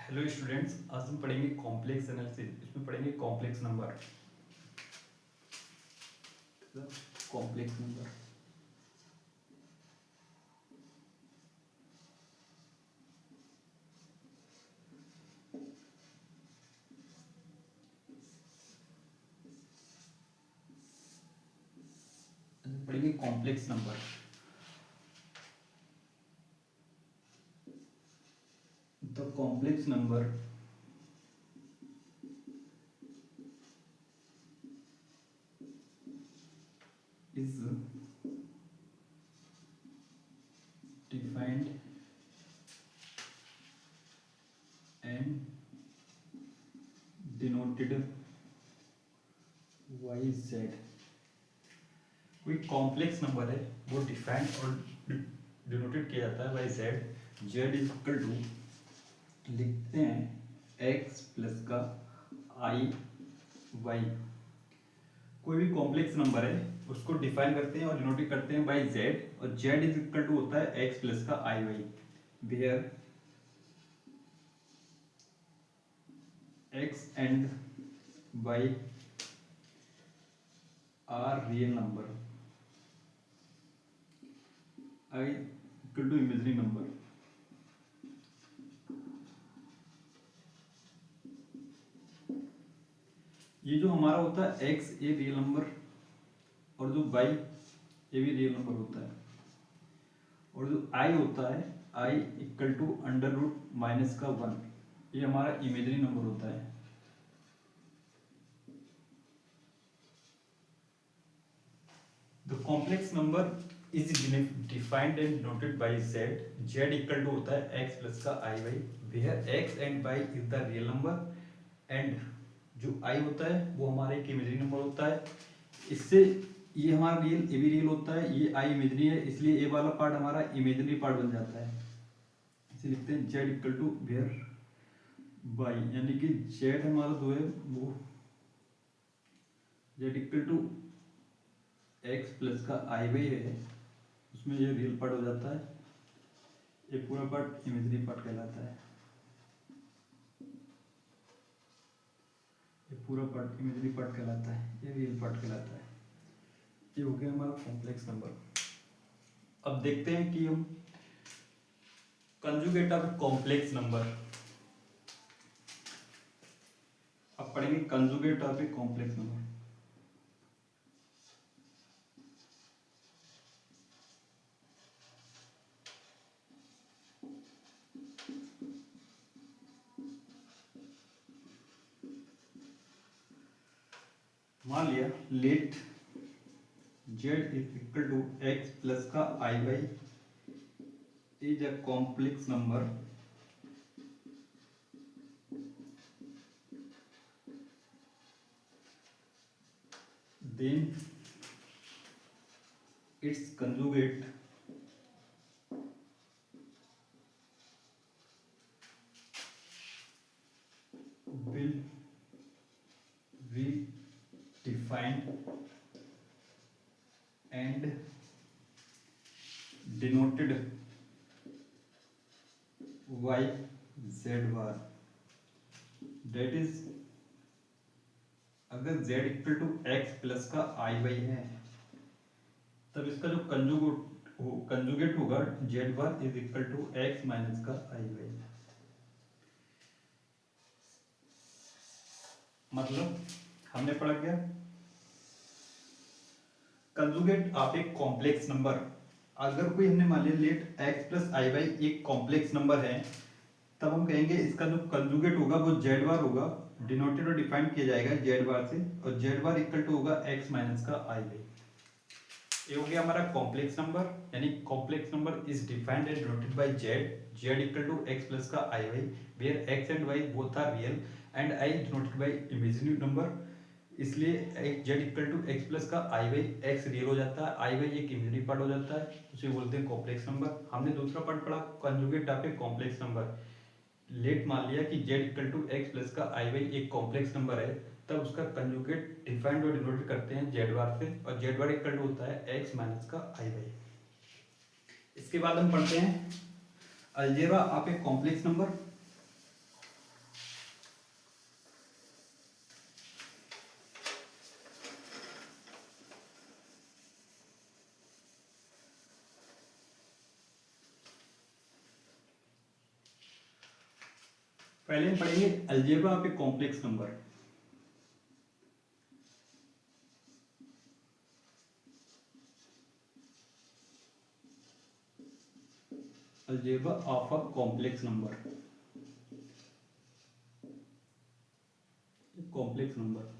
Hello students, आज हम पढ़ेंगे कॉम्प्लेक्स एनालिसिस। इसमें पढ़ेंगे कॉम्प्लेक्स नंबर। कॉम्प्लेक्स नंबर पढ़ेंगे complex number. The complex number is defined and denoted by z। कोई कॉम्प्लेक्स नंबर है वो डिफाइंड और डिनोटेड किया जाता है by z। z is equal to लिखते हैं x प्लस का i y। कोई भी कॉम्प्लेक्स नंबर है उसको डिफाइन करते हैं और डिनोट करते हैं बाय z, और z इज इक्वल टू होता है x प्लस का i y, where x and y are real number, i equal to imaginary number. ये जो हमारा होता है x ये रियल नंबर, और जो y ये भी रियल नंबर होता है, और जो i होता है i equal to under root minus का 1, ये हमारा इमेजिनरी नंबर होता है। The complex number is defined and noted by z। z equal to होता है x प्लस का i y, where x and y is the real number, and जो i होता है वो हमारा एक इमेजिनरी नंबर होता है। इससे ये हमारा रियल, ये भी रियल होता है, ये i इमेजिनरी है, इसलिए ये वाला पार्ट हमारा इमेजिनरी पार्ट बन जाता है। इसे लिखते हैं z equal to where y, यानी कि z हमारा जो है वो z equal to x plus का i y है, उसमें ये रियल पार्ट हो जाता है, ये पूरा पार्ट इमेजिनरी पार्ट कहलाता है। ये पूरा पार्ट इमेजिनरी पार्ट कहलाता है, ये रियल पार्ट कहलाता है। ये हो गया हमारा कॉम्प्लेक्स नंबर। अब देखते हैं कि हम कंजुगेट ऑफ कॉम्प्लेक्स नंबर, अब पढ़ेंगे conjugate of a complex number. मान लिया let z is equal to x plus का i y is a complex number then its conjugate will be defined and denoted by z bar। that is, अगर z equal to x plus का i y है तब इसका जो conjugate होगा z bar is equal to x minus का i y। मतलब हमने पढ़ा क्या, कंजुगेट ऑफ एक कॉम्प्लेक्स नंबर। अगर कोई हमने मान लिया let x plus i y एक कॉम्प्लेक्स नंबर है, तब हम कहेंगे इसका जो कंजुगेट होगा वो z बार होगा, डिनोटेड और डिफाइन किया जाएगा z बार से, और z बार इक्वल टू होगा x माइनस का i y। ये हो गया हमारा कॉम्प्लेक्स नंबर, यानी complex number is defined and denoted by z equal to x plus का i y, where x and y both are real and i denoted by imaginary number. इसलिए z equal to x plus का i y, x real हो जाता है, i y एक imaginary part हो जाता है, उसे बोलते हैं कॉम्प्लेक्स नंबर। हमने दूसरा पार्ट पढ़ा conjugate of a complex number. Let मान लिया कि z equal to x plus का i y एक कॉम्प्लेक्स नंबर है, तब उसका कंजुगेट डिफाइंड और डिनोट करते हैं z बार से, और z बार इक्वल टू होता है x माइनस का i y। इसके बाद हम पढ़ते हैं algebra of a complex number. पहले हम पढ़ेंगे algebra of a complex number. Algebra of a complex number, complex number.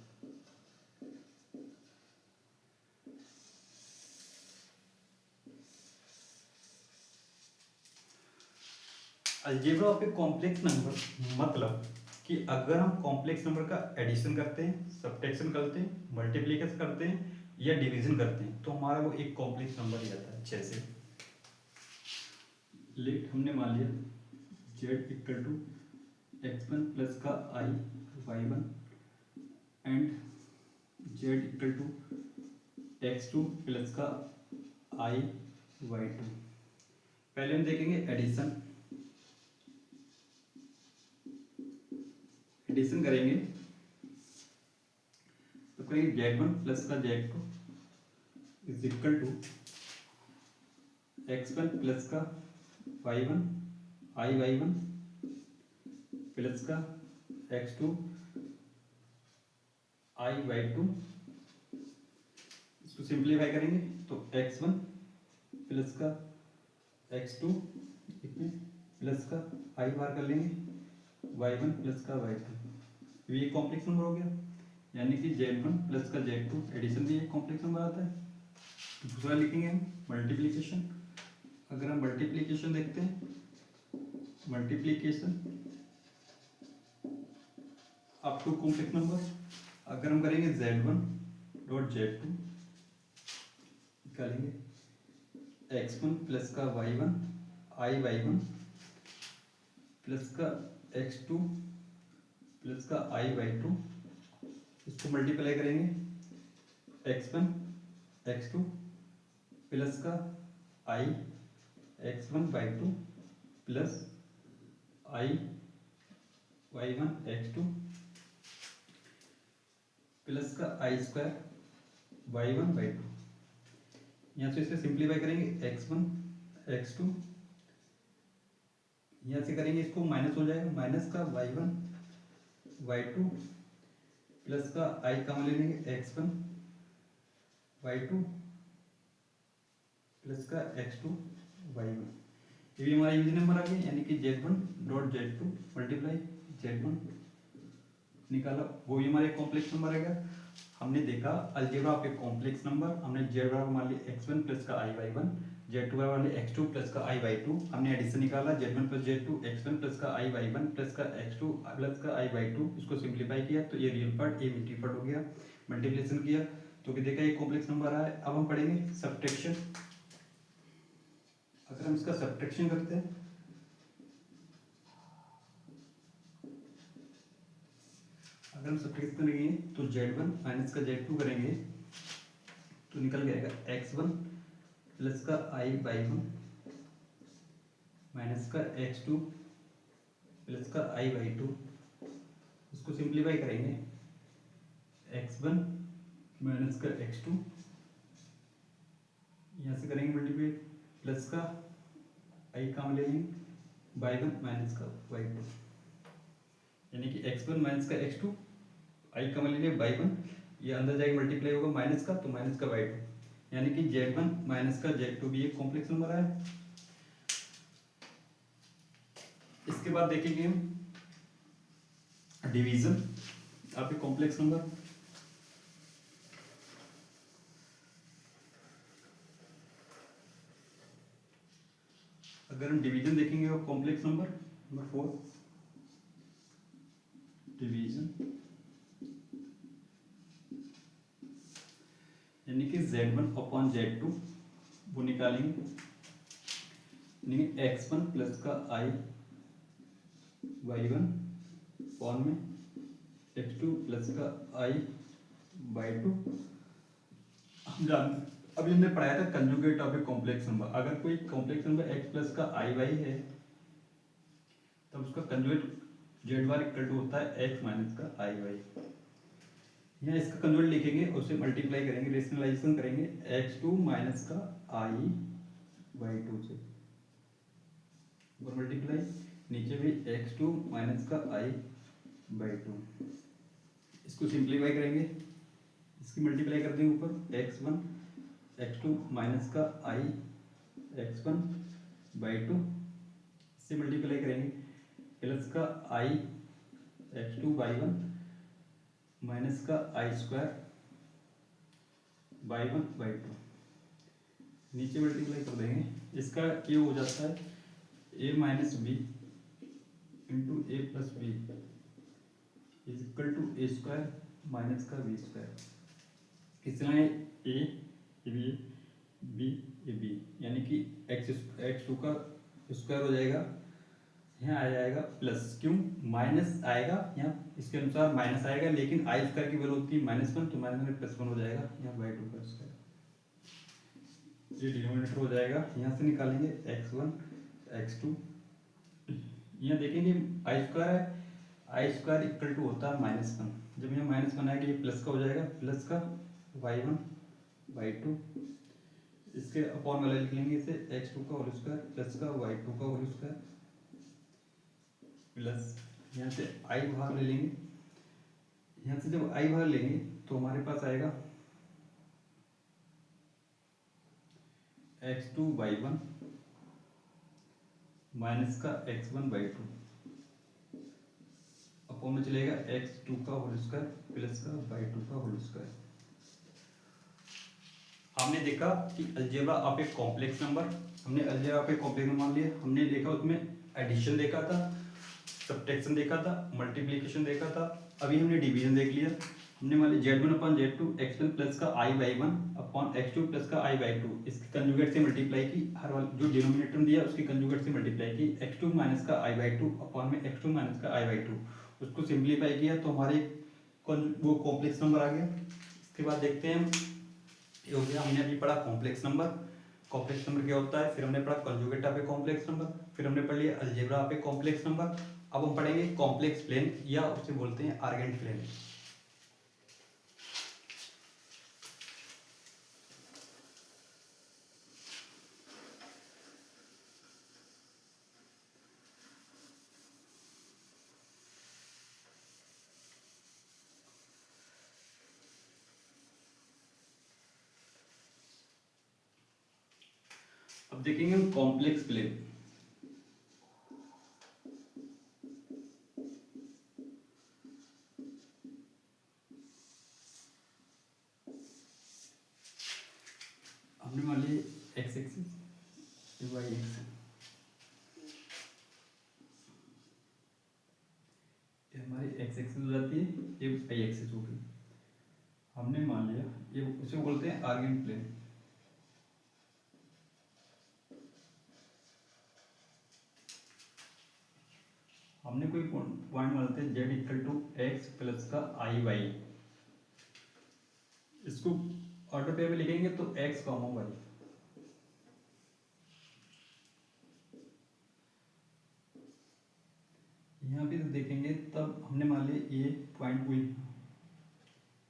Algebra of a complex number मतलब कि अगर हम कॉम्प्लेक्स नंबर का एडिशन करते हैं, सब्ट्रैक्शन करते हैं, मल्टीप्लिकेशन करते हैं या डिवीजन करते हैं तो हमारा वो एक कॉम्प्लेक्स नंबर ही आता है। जैसे लेट हमने मान लिया z equal to x1 plus का i y1 and z equal to x2 plus का i y2। पहले हम देखेंगे एडिशन, एडिशन करेंगे तो करेंगे z1 प्लस का z2 is equal to x1 plus का y1 i y1 प्लस का x2 i y2। इसको सिंप्लीफाई करेंगे तो x1 प्लस का x2 प्लस का i बार कर लेंगे y1 प्लस का y2। ये कॉम्प्लेक्स नंबर हो गया, यानी कि z1 प्लस का z2 एडिशन भी एक कॉम्प्लेक्स नंबर आता है। दूसरा लिखेंगे हम मल्टीप्लिकेशन। अगर हम मल्टीप्लिकेशन देखते हैं, multiplication up to complex number, अगर हम करेंगे z1 डॉट z2 निकालेंगे x1 प्लस का y1 i y1 प्लस का x2 प्लस का i y2, इसको मल्टीप्लाई करेंगे x1 x2 प्लस का i x1 y2 plus i y1 x2 plus का i स्क्वायर y1 y2। यहाँ से इसे सिंप्लीफाई करेंगे x1 x2, यहाँ से करेंगे इसको माइनस हो जाएगा, माइनस का y1 y2 प्लस का i कम ले लेंगे x1 y2 प्लस का x2 y1। ये भी हमारा यूनिट नंबर आ गया, यानी कि z1 dot z2 multiply z1 निकाला, वो भी हमारे कॉम्प्लेक्स नंबर आएगा। हमने देखा algebra of a complex number, हमने z बराबर मान लिया x1 प्लस का i y1, z2 बराबर मान लिया x2 प्लस का i y2। हमने एडिशन निकाला z1 plus z2 x1 plus का i y1 प्लस का x2 प्लस का i y2, इसको सिंप्लीफाई किया तो ये रियल पार्ट ये इमेजिनरी पार्ट हो गया। मल्टीप्लिकेशन किया तो कि देखा ये कॉम्प्लेक्स नंबर आया। अब हम पढ़ेंगे सब्ट्रैक्शन। अगर हम इसका सब्ट्रैक्शन करते हैं, अगर हम सब्ट्रैक्ट करेंगे तो z1 माइनस का z2 करेंगे तो निकल जाएगा x1 प्लस का i y1 माइनस का x2 प्लस का i y2। इसको सिंप्लीफाई करेंगे x1 माइनस का x2, यहाँ से करेंगे मल्टीप्लाई प्लस का i काम ले लेंगे y1 माइनस का y2, यानी कि x1 माइनस का x2 i कम ले लिया y1, ये अंदर जाएगा मल्टीप्लाई होगा माइनस का तो माइनस का y2, यानी कि z1 माइनस का z2 भी एक कॉम्प्लेक्स नंबर है। इसके बाद देखेंगे हम division of a complex number. अगर हम डिवीजन देखेंगे कॉम्प्लेक्स नंबर नंबर 4, डिवीजन यानी कि z1 अपॉन z2 वो निकालेंगे, यानी x1 प्लस का i y1 अपॉन में x2 प्लस का i y2। हम जानते अभी हमने पढ़ाया था conjugate of a complex number. अगर कोई कॉम्प्लेक्स नंबर x प्लस का i y है तब उसका conjugate z bar equal to होता है x माइनस का i y। यहाँ इसका कंजुगेट लिखेंगे, उसे मल्टीप्लाई करेंगे, रेशनलाइजेशन करेंगे x2 माइनस का i y2 से और मल्टीप्लाई नीचे भी x2 माइनस का i/2। इसको सिंप्लीफाई करेंगे, इसकी मल्टीप्लाई कर देंगे ऊपर x1 x2 माइनस का i x1/2, इससे मल्टीप्लाई करेंगे प्लस का i x2/1 माइनस का i²/1/2, नीचे मल्टीप्लाई कर देंगे। इसका ये हो जाता है a minus B into A plus B is equal to a² minus का b²। इसलिए a B B A B यानी कि x2 का स्क्वायर हो जाएगा, यहाँ आ जाएगा प्लस, क्यों माइनस आएगा यहाँ इसके अनुसार माइनस आएगा, लेकिन i² की वैल्यू होती है -1 तो माइनस में +1 हो जाएगा, यहाँ y2 का स्क्वायर, ये डिनोमिनेटर हो जाएगा। यहाँ से निकालेंगे x1 x2, यहाँ देखेंगे i² है, i² इक्वल टू होता है -1, जब यहाँ -1 आएगा ये प्लस का हो जाएगा, प्लस का y1/2, इसके अपॉन वाला लिख लेंगे इसे x2 का होल स्क्वायर प्लस का y2 का होल स्क्वायर प्लस यहाँ से i बाहर ले लेंगे, यहाँ से जब i बाहर लेंगे तो हमारे पास आएगा x2/1 माइनस का x1/2 अपॉन में चलेगा x2 का होल स्क्वायर प्लस का y2 का होल स्क्वायर। हमने देखा कि algebra of a complex number, हमने algebra of a complex number मान लिया, हमने देखा उसमें एडिशन देखा था, सब्ट्रैक्शन देखा था, मल्टीप्लिकेशन देखा था, अभी हमने डिवीजन देख लिया। हमने मान लिया z1/z2 x1 प्लस का i/1 अपॉन x2 प्लस का i/2, इसके कंजुगेट से मल्टीप्लाई की, हर वाला जो डिनोमिनेटर दिया उसके कंजुगेट से मल्टीप्लाई की, x2 माइनस का i/2 अपॉन में x2 माइनस का i/2, उसको सिंप्लीफाई किया तो हमारे वो कॉम्प्लेक्स नंबर आ गया। इसके बाद देखते हैं ये हो गया, हमने अभी पढ़ा कॉम्प्लेक्स नंबर, कॉम्प्लेक्स नंबर क्या होता है, फिर हमने पढ़ा conjugate of a complex number, फिर हमने पढ़ लिया algebra of a complex number. अब हम पढ़ेंगे कॉम्प्लेक्स प्लेन या उसे बोलते हैं आर्गेंट प्लेन। अब देखेंगे हम कॉम्प्लेक्स प्लेन। हमने मान ली एक्स एक्सिस, वाई एक्सिस, ये हमारी एक्स एक्सिस हो जाती है, ये वाई एक्सिस हो गई। हमने मान लिया ये उसे बोलते हैं आर्गेंट प्लेन। हमने कोई पॉइंट मानते हैं z equal to x plus का i/y, इसको ऑर्डर पे भी लिखेंगे तो x, y, यहाँ पे देखेंगे तब हमने मान लिया ये पॉइंट कोई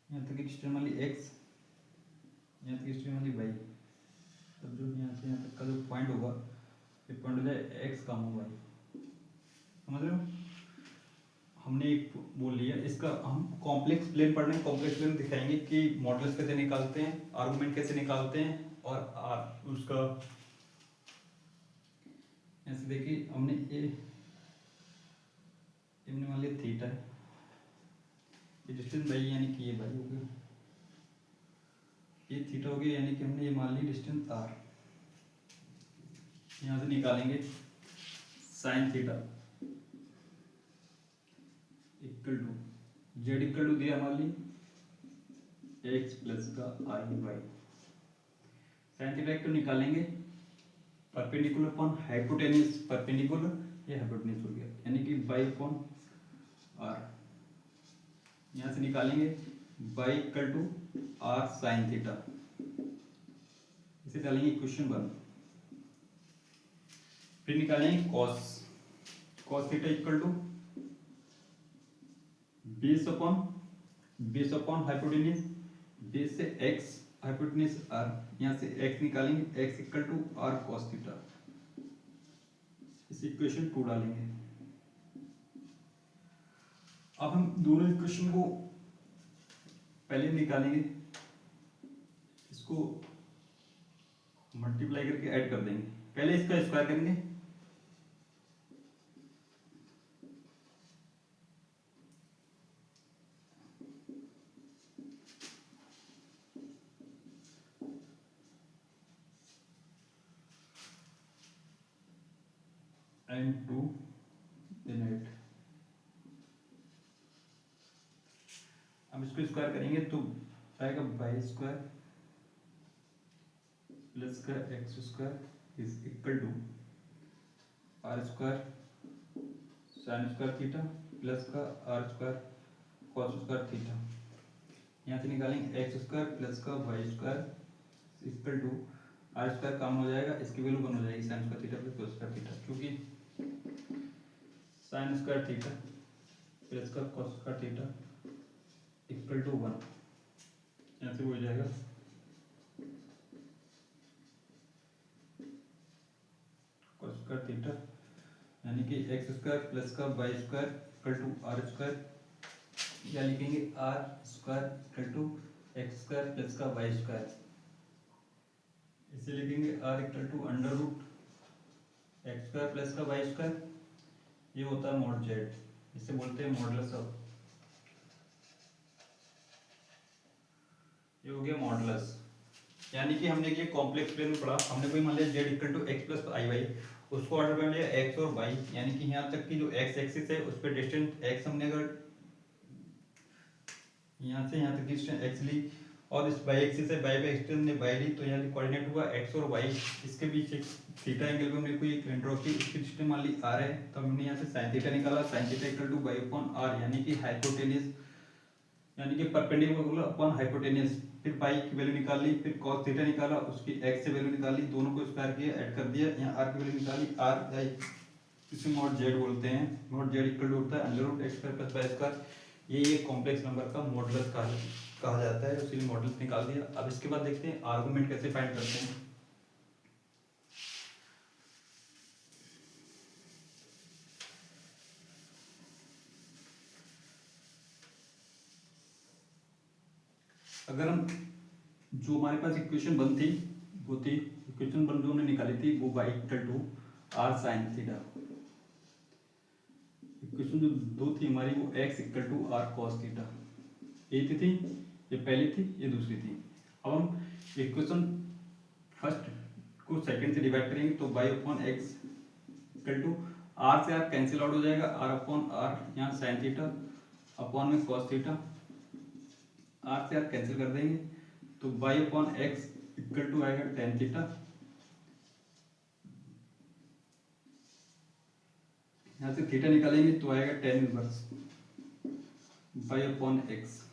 यहाँ तक डिस्टेंस मान ली x, यहाँ तक डिस्टेंस मान ली y, तब जो यहाँ से यहाँ तक का जो पॉइंट होगा ये पॉइंट हो जाए x, y, समझ रहे हो। हमने एक बोल लिया, इसका हम कॉम्प्लेक्स प्लेन पढ़ रहे हैं, कॉम्प्लेक्स प्लेन दिखाएंगे कि मॉडल्स कैसे निकालते हैं, आर्गुमेंट कैसे निकालते हैं, और उसका ऐसे देखिए हमने हमने मान लिया थीटा है, ये डिस्टेंस भाई यानी कि ये भाई हो गया, ये थीटा हो गया, यानी कि हमने ये मान ली डिस्टेंस r। यहाँ से निकालेंगे sine theta equal to z equal to दिया मान ली x प्लस का i/y, साइन थीटा इक्वल निकालेंगे परपेंडिकुलर अपॉन हाइपोटेन्यूज, परपेंडिकुलर ये हाइपोटेन्यूज हो गया, यानी कि y अपॉन r। यहाँ से निकालेंगे y equal to r sine theta, इसे डालेंगे इक्वेशन 1। फिर निकालेंगे cos theta equal to base upon hypotenuse, base से x हाइपोटेन्यूज r, यहाँ से x निकालेंगे x equal to r cos theta, इस इक्वेशन 2 डालेंगे। अब हम दोनों इक्वेशन को पहले निकालेंगे, इसको मल्टीप्लाई करके ऐड कर देंगे। पहले इसका स्क्वायर करेंगे, एंड 2 देन 8। अब इसको स्क्वायर करेंगे तो आएगा वाई स्क्वायर प्लस का x square is equal to r square sine square theta plus का r square cos square theta. यहाँ से निकालेंगे एक्स स्क्वायर प्लस का y square equal to r square कम हो जाएगा, इसकी वैल्यू 1 हो जाएगी sine square theta plus cos square theta, क्योंकि साइन स्क्वायर थीटा प्लस का cos square theta equal to 1, यहाँ से वो हो जाएगा कॉस स्क्वायर थीटा, यानी कि एक्स स्क्वायर प्लस का y square equal to r square, या लिखेंगे r square equal to x square plus का वाई स्क्वायर, इसे लिखेंगे r equal to under root x square plus का वाई स्क्वायर, ये होता है मॉड जेड, इसे बोलते हैं मॉडुलस ऑफ, ये हो गया मॉडुलस। यानी कि हमने ये कॉम्प्लेक्स प्लेन में पढ़ा, हमने कोई मान लिया z equal to x plus i y, उसको ऑर्डर कर लिया एक्स और वाई, यानी कि यहाँ तक की जो एक्स एक्सिस है उस पर डिस्टेंस एक्स हमने अगर यहाँ से यहाँ तक की डिस्टेंस एक्स ली और इस वाई एक्सिस है वाई पे एक्सटेंस ने वाई ली, तो यहाँ कोऑर्डिनेट हुआ एक्स और वाई, इसके बीच एक थीटा एंगल पे हमने कोई एक लाइन ड्रॉ की, उसकी डिस्टेंस मान ली आर है, तो हमने यहाँ से साइन थीटा निकाला, sine theta equal to y upon r, यानी कि हाइपोटेनियस यानी कि परपेंडिकुलर अपॉन हाइपोटेनियस, फिर पाई की वैल्यू निकाल ली, फिर cos थीटा निकाला, उसकी x से वैल्यू निकाली, दोनों को स्क्वायर किया, ऐड कर दिया, यहाँ r की वैल्यू निकाली, r इसे मॉड z बोलते हैं, मॉड z इक्वल टू होता है under root x square plus y square, ये कॉम्प्लेक्स नंबर का मॉडुलस कहा जाता है, उसी मॉडुलस निकाल दिया। अब इसके बाद देखते हैं आर्गुमेंट कैसे फाइंड करते हैं। अगर हम जो हमारे पास इक्वेशन वन थी वो थी इक्वेशन वन जो हमने निकाली थी वो y equal to r sine theta, equation जो दो थी हमारी वो x equal to r cos theta, ये थी ये पहली थी ये दूसरी थी। अब हम इक्वेशन फर्स्ट को सेकंड से डिवाइड करेंगे तो y upon x equal to r से आर कैंसिल आउट हो जाएगा, आर अपॉन आर यहाँ साइन थीटा अपॉन में कॉस थीटा, आर से आर कैंसिल कर देंगे तो y upon x equal to आएगा टेन थीटा, यहाँ से थीटा निकालेंगे तो आएगा tan inverse y upon x,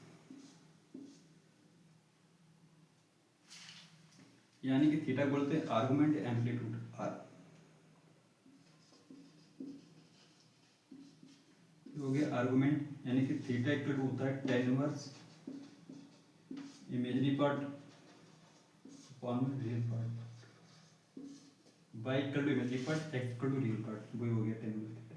यानी कि थीटा बोलते हैं आर्गुमेंट एम्पलीट्यूड आर, हो गया आर्गुमेंट, यानी कि थीटा इक्वल टू होता है tan inverse imaginary part upon में real part, y equal to imaginary part x equal to real part, वही हो गया टेन इनवर्स थीटा।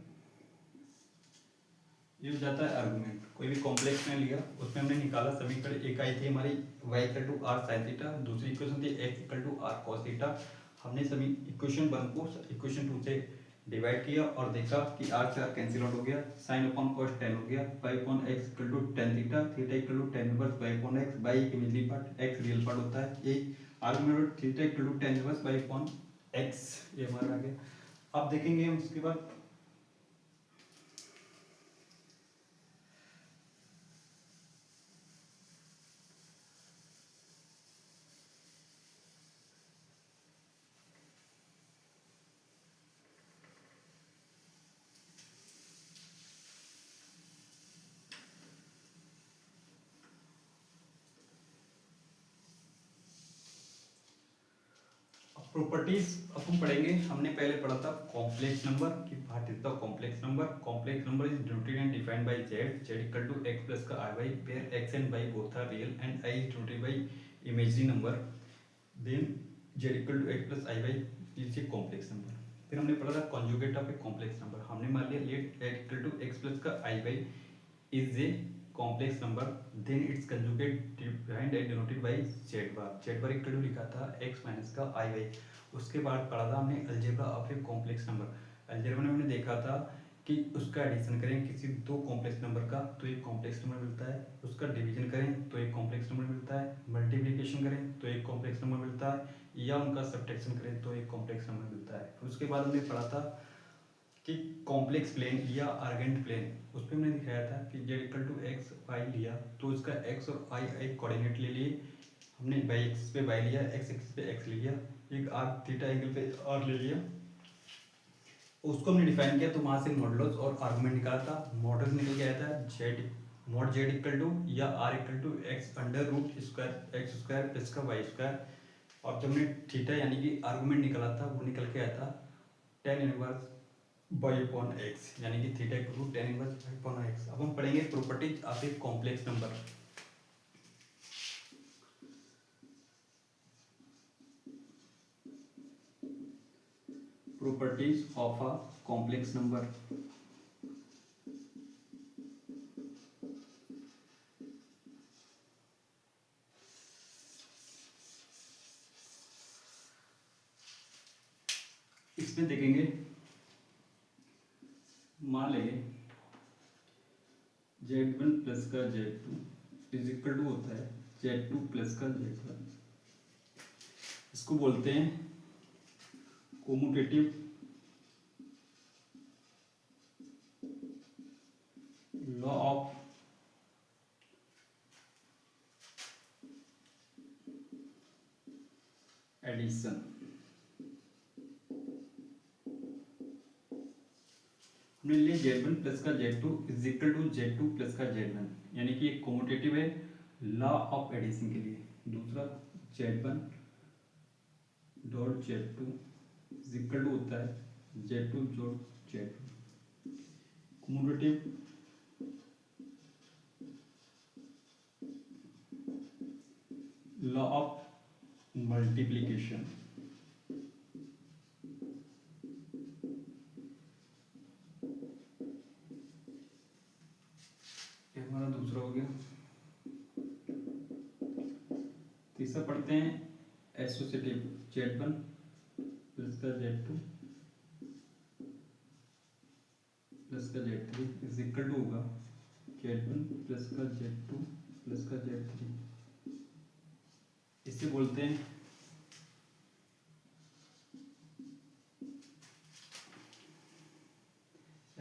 ये हो जाता है आर्गुमेंट। कोई भी कॉम्प्लेक्स में लिया उसमें हमने निकाला समीकरण, एक आई थी हमारी y equal to r sine theta, दूसरी इक्वेशन थी x equal to r cos theta, हमने सभी इक्वेशन वन को इक्वेशन टू से डिवाइड किया और देखा कि आर से आर कैंसिल आउट हो गया, साइन अपॉन कॉस टेन हो गया, y upon x equal to tan theta, theta equal to tan inverse y upon x, y एक imaginary part x real part होता है, ये argument theta equal to tan inverse y upon x, ये हमारा आ गया। अब देखेंगे हम उसके बाद प्रॉपर्टीज अब हम पढ़ेंगे। हमने पहले पढ़ा था कॉम्प्लेक्स नंबर की what is the complex number, complex number is denoted and defined by z, z equal to x plus का i y where x and y both are real and i is denoted by imaginary number, then z equal to x plus i y is a complex number. फिर हमने पढ़ा था conjugate of a complex number, हमने मान लिया let x equal to x plus का i y is a complex number then its conjugate defined and denoted by z bar. z bar equal to लिखा था x माइनस का i y। उसके बाद पढ़ा था हमने algebra of a complex number. Algebra में हमने देखा था कि उसका एडिशन करें किसी दो कॉम्प्लेक्स नंबर का तो एक कॉम्प्लेक्स नंबर मिलता है, उसका डिवीजन करें तो एक कॉम्प्लेक्स नंबर मिलता है, मल्टीप्लिकेशन करें तो एक कॉम्प्लेक्स नंबर मिलता है, या उनका सब्ट्रैक्शन करें तो एक कॉम्प्लेक्स नंबर मिलता है। फिर उसके बाद हमने पढ़ा था कि कॉम्प्लेक्स प्लेन या आर्गेंट प्लेन, उस पर मैंने दिखाया था कि z equal to x y लिया तो उसका x और y एक कोऑर्डिनेट ले लिए हमने, वाई एक्सिस पे y लिया, x एक्सिस पे x ले लिया, एक आर्क थीटा एंगल पे r ले लिया, उसको हमने डिफाइन किया तो वहां से मॉडुलस और आर्गुमेंट निकाला था। मॉडुलस निकल के आया था z mod z equal to या r equal to x under root square x square plus का y स्क्वायर, और जब हमने थीटा यानी कि आर्गुमेंट निकाला था वो निकल के आया था tan inverse y upon x, यानी कि theta equal to tan inverse y upon x. अब हम पढ़ेंगे properties of a complex number. Properties of a complex number. इसमें देखेंगे, मान लेंगे z1 प्लस का z2 इज इक्वल टू होता है z2 प्लस का z1। इसको बोलते हैं कोमुटेटिव लॉ ऑफ एडिशन। हमने लिए z1 प्लस का z2 is equal to z2 plus का z1, यानी कि एक कोमुटेटिव है लॉ ऑफ एडिशन के लिए। दूसरा z1 dot z2 is equal to होता है z2 dot z2, commutative law of multiplication. हमारा दूसरा हो गया। तीसरा पढ़ते हैं एसोसिएटिव z1 प्लस का z2 प्लस का z3 इज इक्वल टू होगा z1 प्लस का z2 प्लस का z3। इसे बोलते हैं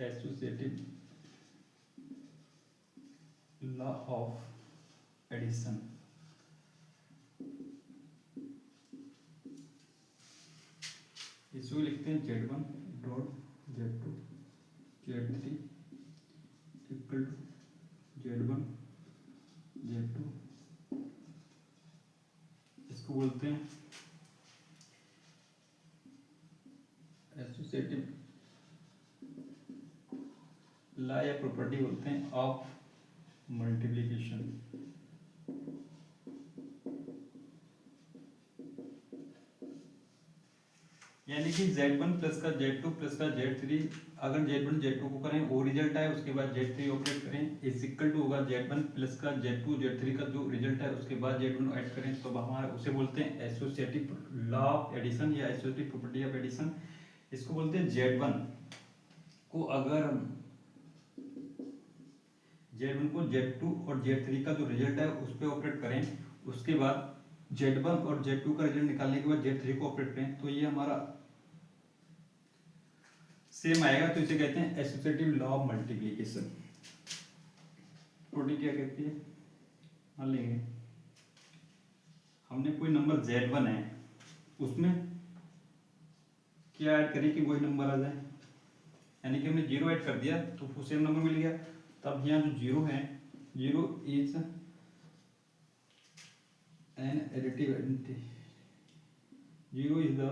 एसोसिएटिव लॉ ऑफ एडिशन। इसको लिखते हैं z1 dot z2 z3 equal to z1 z2। इसको बोलते हैं एसोसिएटिव लॉ या प्रॉपर्टी बोलते हैं ऑफ मल्टीप्लिकेशन। यानी कि z1 प्लस का z2 प्लस का z3, अगर z1 z2 को करें वो रिजल्ट आए उसके बाद z3 ऑपरेट करें इज इक्वल टू होगा z1 प्लस का z2 z3 का जो रिजल्ट है उसके बाद z1 ऐड करें तो हमारा उसे बोलते हैं एसोसिएटिव लॉ ऑफ एडिशन या एसोसिएटिव प्रॉपर्टी ऑफ एडिशन। इसको बोलते हैं z1 को अगर z1 को z2 और z3 का जो रिजल्ट है उस पर ऑपरेट करें, उसके बाद z1 और z2 का रिजल्ट निकालने के बाद z3 को ऑपरेट करें तो ये हमारा सेम आएगा, तो इसे कहते हैं associative law of multiplication. Property क्या कहती है, मान लेंगे हमने कोई नंबर z1 है उसमें क्या ऐड करें कि वही नंबर आ जाए, यानी कि हमने 0 ऐड कर दिया तो सेम नंबर मिल गया। तब यहाँ जो 0 है 0 is an additive identity, 0 is the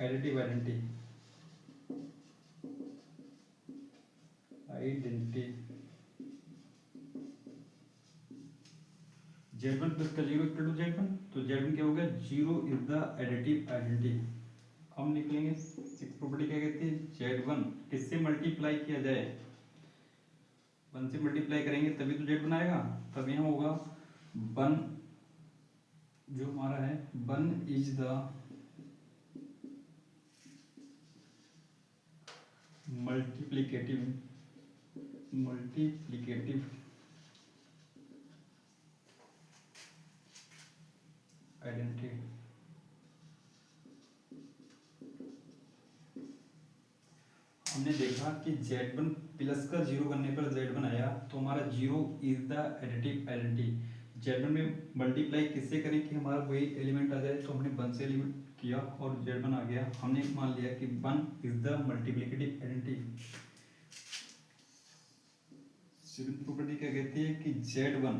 additive identity z1 plus का 0 इक्वल टू z1, तो z1 क्या हो गया 0 इज द एडिटिव आइडेंटिटी। हम निकलेंगे सिक्स प्रॉपर्टी क्या कहती है z1 किससे मल्टीप्लाई किया जाए 1 से मल्टीप्लाई करेंगे तभी तो जेड बनाएगा। तब यहाँ होगा 1, जो हमारा है 1 इज द मल्टीप्लिकेटिव आइडेंटिटी। हमने देखा कि Z1 प्लस का 0 करने पर Z1 आया, तो हमारा 0 is the additive identity. Z1 में मल्टीप्लाई किससे करें कि हमारा वही एलिमेंट आ जाए, तो हमने 1 से एलिमेंट किया और Z1 आ गया। हमने मान लिया कि 1 is the multiplicative identity. Second property क्या कहती है कि Z1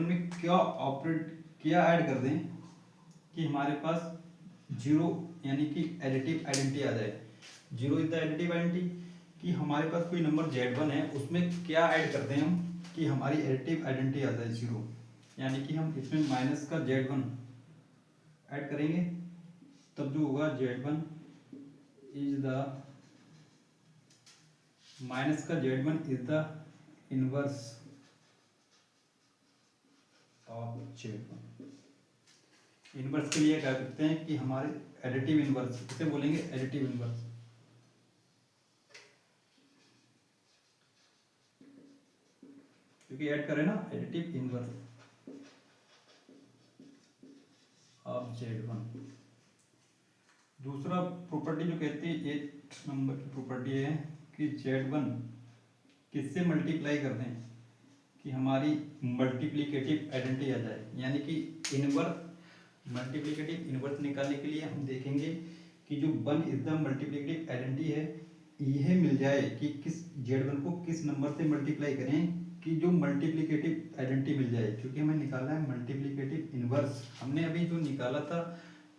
में क्या ऐड कर दें कि हमारे पास 0 यानी कि एडिटिव आइडेंटिटी आ जाए। 0 इज द एडिटिव आइडेंटिटी कि हमारे पास कोई नंबर Z1 है, उसमें क्या ऐड करते हैं हम कि हमारी एडिटिव आइडेंटिटी आ जाए 0। यानी कि हम इसमें माइनस का Z1 ऐड करेंगे, तब जो होगा Z1 इज द माइनस का Z1 is the inverse of Z1। Inverse के लिए क्या करते हैं कि हमारे एडिटिव इनवर्स, इसे बोलेंगे एडिटिव इनवर्स। क्योंकि ऐड करें ना, एडिटिव इनवर्स ऑफ Z1। दूसरा प्रॉपर्टी जो कहती है 8 नंबर की प्रॉपर्टी है कि Z1 किससे मल्टीप्लाई कर दें कि हमारी मल्टीप्लिकेटिव आइडेंटिटी आ जाए। यानी कि इनवर्स मल्टीप्लिकेटिव इनवर्स निकालने के लिए हम देखेंगे कि जो 1 इज द मल्टीप्लिकेटिव आइडेंटिटी है, यह मिल जाए कि किस Z1 को किस नंबर से मल्टीप्लाई करें कि जो मल्टीप्लिकेटिव आइडेंटिटी मिल जाए। क्योंकि हमें निकालना है मल्टीप्लिकेटिव इनवर्स। हमने अभी जो निकाला था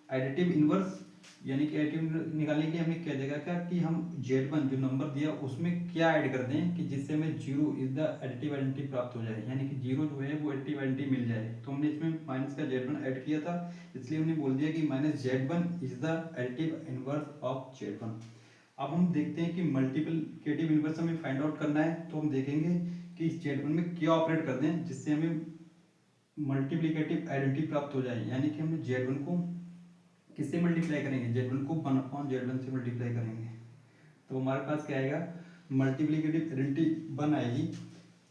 एडिटिव इनवर्स, यानी कि एडिटिव निकालने के लिए हमने क्या देखा क्या कि हम Z1 जो नंबर दिया उसमें क्या ऐड कर दें कि जिससे हमें 0 इज द एडिटिव आइडेंटिटी प्राप्त हो जाए। यानी कि 0 जो है वो एडिटिव आइडेंटिटी मिल जाए। तो हमने इसमें माइनस का Z1 ऐड किया था, इसलिए हमने बोल दिया कि minus Z1 is the additive inverse of Z1। अब हम देखते हैं कि मल्टीप्लिकेटिव इनवर्स हमें फाइंड आउट करना है, तो हम देखेंगे कि इस Z1 में क्या ऑपरेट कर दें जिससे हमें मल्टीप्लिकेटिव आइडेंटिटी प्राप्त हो जाए। यानी कि हमने Z1 को किससे मल्टीप्लाई करेंगे, Z1 को 1/Z1 से मल्टीप्लाई करेंगे, तो हमारे पास क्या आएगा मल्टीप्लिकेटिव आइडेंटिटी 1 आएगी।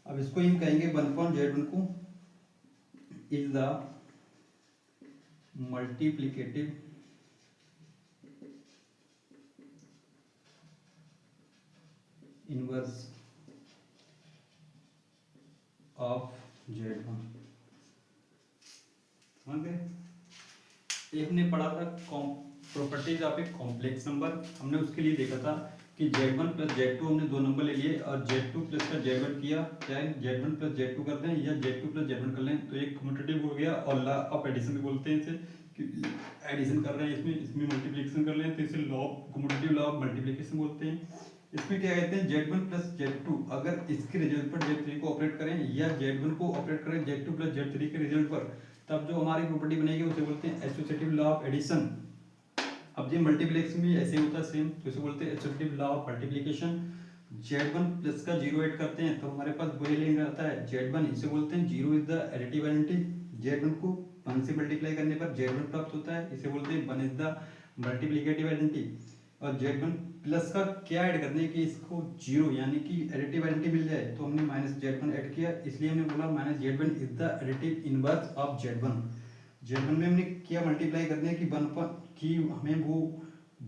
अब इसको हम कहेंगे 1/Z1 को is the multiplicative inverse of Z1। समझ गए। एक हमने पढ़ा था properties of a complex number. हमने उसके लिए देखा था कि Z1 प्लस Z2 हमने दो नंबर ले लिए और Z2 प्लस का Z1 किया, चाहे Z1 प्लस Z2 कर दें या Z2 प्लस Z1 कर लें, तो एक कम्यूटेटिव हो गया। और लॉ ऑफ एडिशन भी बोलते हैं इसे, कि एडिशन कर रहे हैं इसमें मल्टीप्लिकेशन कर लें तो इसे law commutative law of multiplication बोलते हैं। इसमें क्या कहते हैं Z1 प्लस Z2 अगर इसके रिजल्ट पर Z3 को ऑपरेट करें या Z1 को ऑपरेट करें Z2 प्लस Z3 के रिजल्ट पर, तब जो हमारी प्रॉपर्टी बनेगी उसे बोलते हैं एसोसिएटिव लॉ ऑफ एडिशन। अब ये मल्टीप्लेक्स में ऐसे होता है सेम, तो इसे बोलते हैं associative law of multiplication. Z1 plus का 0 ऐड करते हैं तो हमारे पास वही एलिमेंट आता है Z1, इसे बोलते हैं 0 is the additive identity. Z1 को 1 से मल्टीप्लाई करने पर Z1 प्राप्त होता है, इसे बोलते हैं 1 इज द मल्टीप्लिकेटिव आइडेंटिटी। और Z1 प्लस का क्या ऐड करते हैं कि इसको 0 यानी कि एडिटिव आइडेंटिटी मिल जाए, तो हमने माइनस Z1 ऐड किया, इसलिए हमने बोला minus Z1 is the additive inverse of Z1। Z1 में हमने क्या मल्टीप्लाई करते हैं कि 1 पर कि हमें वो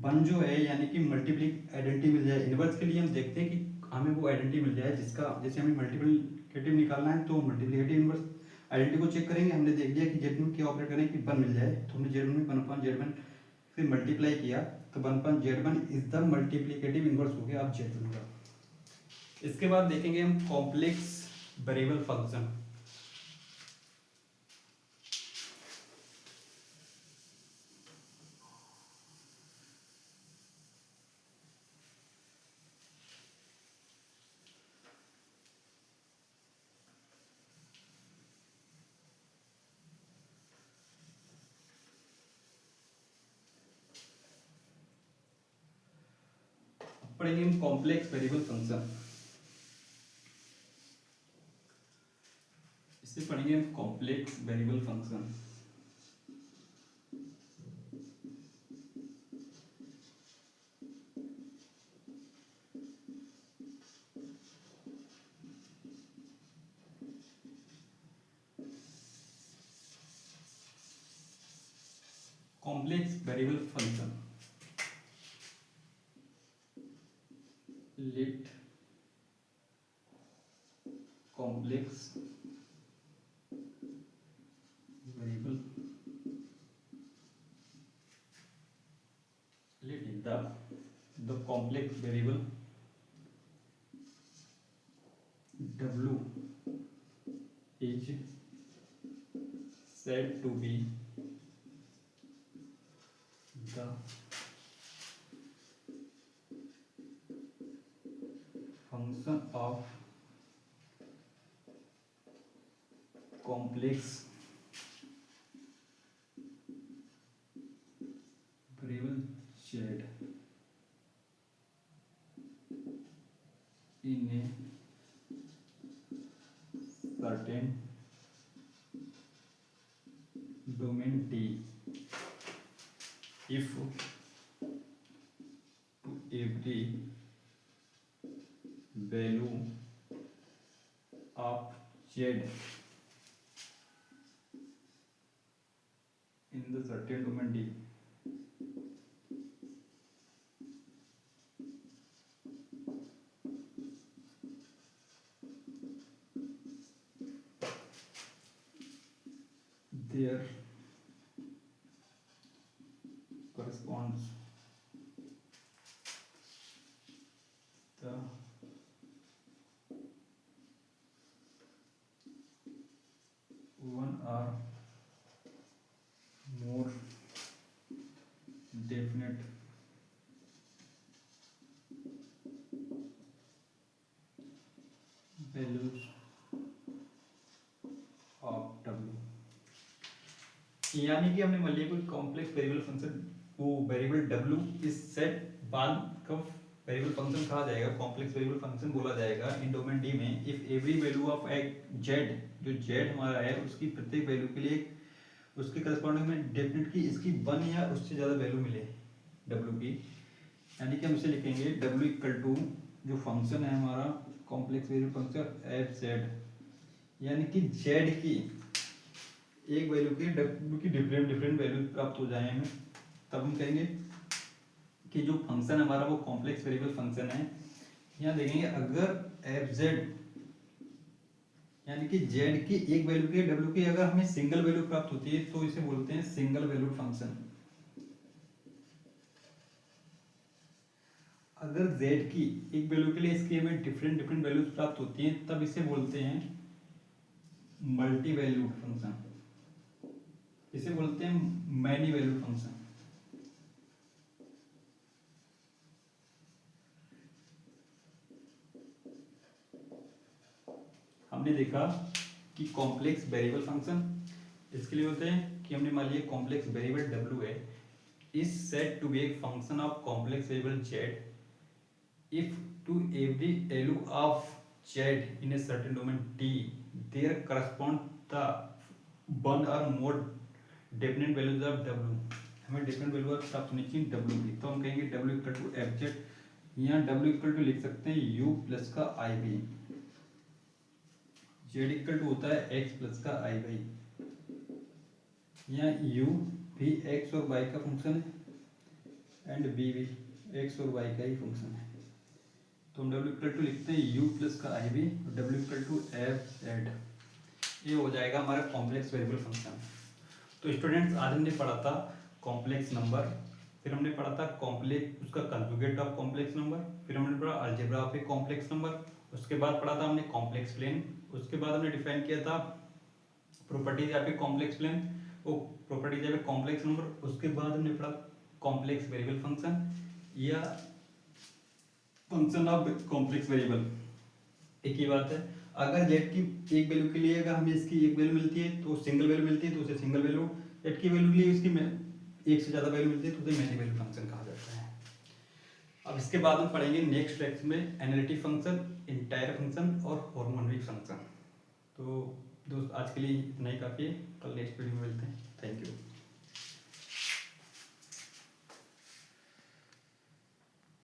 1 जो है यानी कि मल्टीप्लिक आइडेंटिटी मिल जाए। इनवर्स के लिए हम देखते हैं कि हमें वो आइडेंटिटी मिल जाए जिसका, जैसे हमें मल्टीप्लिकेटिव निकालना है तो मल्टीप्लिकेटिव इनवर्स आइडेंटिटी को चेक करेंगे। हमने देख लिया कि Z1 में क्या ऑपरेट करें कि 1 मिल जाए, तो हमने Z1 में 1/Z1 से मल्टीप्लाई किया, तो 1/Z1 is the multiplicative inverse हो गया अब Z1 का। इसके बाद देखेंगे हम कॉम्प्लेक्स वेरिएबल फंक्शन। पढ़ेंगे हम कॉम्प्लेक्स वेरिएबल फंक्शन। इससे पढ़ेंगे हम complex variable function. Complex variable function let complex variable the complex variable w is said to be the function of complex variable z in a certain domain D if to every value of z in the certain domain D there corresponds the one or more definite values of w। यानी कि हमने मान लिया कोई complex variable function, वो variable w इस set बाद कब वेरिएबल फंक्शन कहा जाएगा, कॉम्प्लेक्स वेरिएबल फंक्शन बोला जाएगा इन डोमेन डी में if every value of z, जो z हमारा है उसकी प्रत्येक वैल्यू के लिए उसके करस्पॉन्डिंग में डेफिनेट की इसकी 1 या उससे ज़्यादा वैल्यू मिले w की। यानी कि हम इसे लिखेंगे w इक्वल टू जो फंक्शन है हमारा complex variable function F Z, यानी कि z की एक वैल्यू की w की डिफरेंट डिफरेंट वैल्यू प्राप्त हो जाए हमें, तब हम कहेंगे कि जो फंक्शन हमारा वो कॉम्प्लेक्स वेरिएबल फंक्शन है। यहाँ देखेंगे अगर एफ जेड यानी कि z की एक वैल्यू के w की अगर हमें सिंगल वैल्यू प्राप्त होती है तो इसे बोलते हैं सिंगल वैल्यूड फंक्शन। अगर z की एक वैल्यू के लिए इसकी हमें डिफरेंट डिफरेंट वैल्यूज प्राप्त होती हैं तब इसे बोलते हैं मल्टी वैल्यूड फंक्शन, इसे बोलते हैं मैनी वैल्यूड फंक्शन। हमने देखा कि कॉम्प्लेक्स वेरिएबल फंक्शन इसके लिए होते हैं कि हमने मान लिया कॉम्प्लेक्स वेरिएबल w है is said to be a function of complex variable z if to every value of z in a certain domain D there correspond the one or more definite values of w। हमें different value प्राप्त होनी चाहिए w की, तो हम कहेंगे w equal to f z, यहाँ w equal to लिख सकते हैं u प्लस का i b, z equal to होता है x प्लस का आई बाई, यहाँ u भी x और y का फंक्शन है एंड b भी x और y का ही फंक्शन है, तो हम w इक्वल टू लिखते हैं u प्लस का आई बी और w equal to f z, ये हो जाएगा हमारा कॉम्प्लेक्स वेरिएबल फंक्शन। तो स्टूडेंट्स आज हमने पढ़ा था कॉम्प्लेक्स नंबर, फिर हमने पढ़ा था कॉम्प्लेक्स उसका कंजुगेट ऑफ कॉम्प्लेक्स नंबर, फिर हमने पढ़ा algebra of a complex number, उसके बाद पढ़ा था हमने कॉम्प्लेक्स प्लेन, उसके बाद हमने डिफाइन किया था properties of a complex plane, वो properties of a complex number, उसके बाद हमने पढ़ा कॉम्प्लेक्स वेरिएबल फंक्शन या फंक्शन ऑफ कॉम्प्लेक्स वेरिएबल। एक ही बात है, अगर z की एक वैल्यू के लिए अगर हमें इसकी एक वैल्यू मिलती है तो सिंगल वैल्यू मिलती है तो उसे सिंगल वैल्यू, z की वैल्यू के लिए इसकी एक से ज़्यादा वैल्यू मिलती है तो उसे मैनी वैल्यू फंक्शन कहा जाता है। अब इसके बाद हम पढ़ेंगे नेक्स्ट लेक्चर में एनालिटिक फंक्शन, इंटायर फंक्शन और हार्मोनिक फंक्शन। तो दोस्त आज के लिए इतना ही काफ़ी है, कल नेक्स्ट वीडियो में मिलते हैं। Thank you.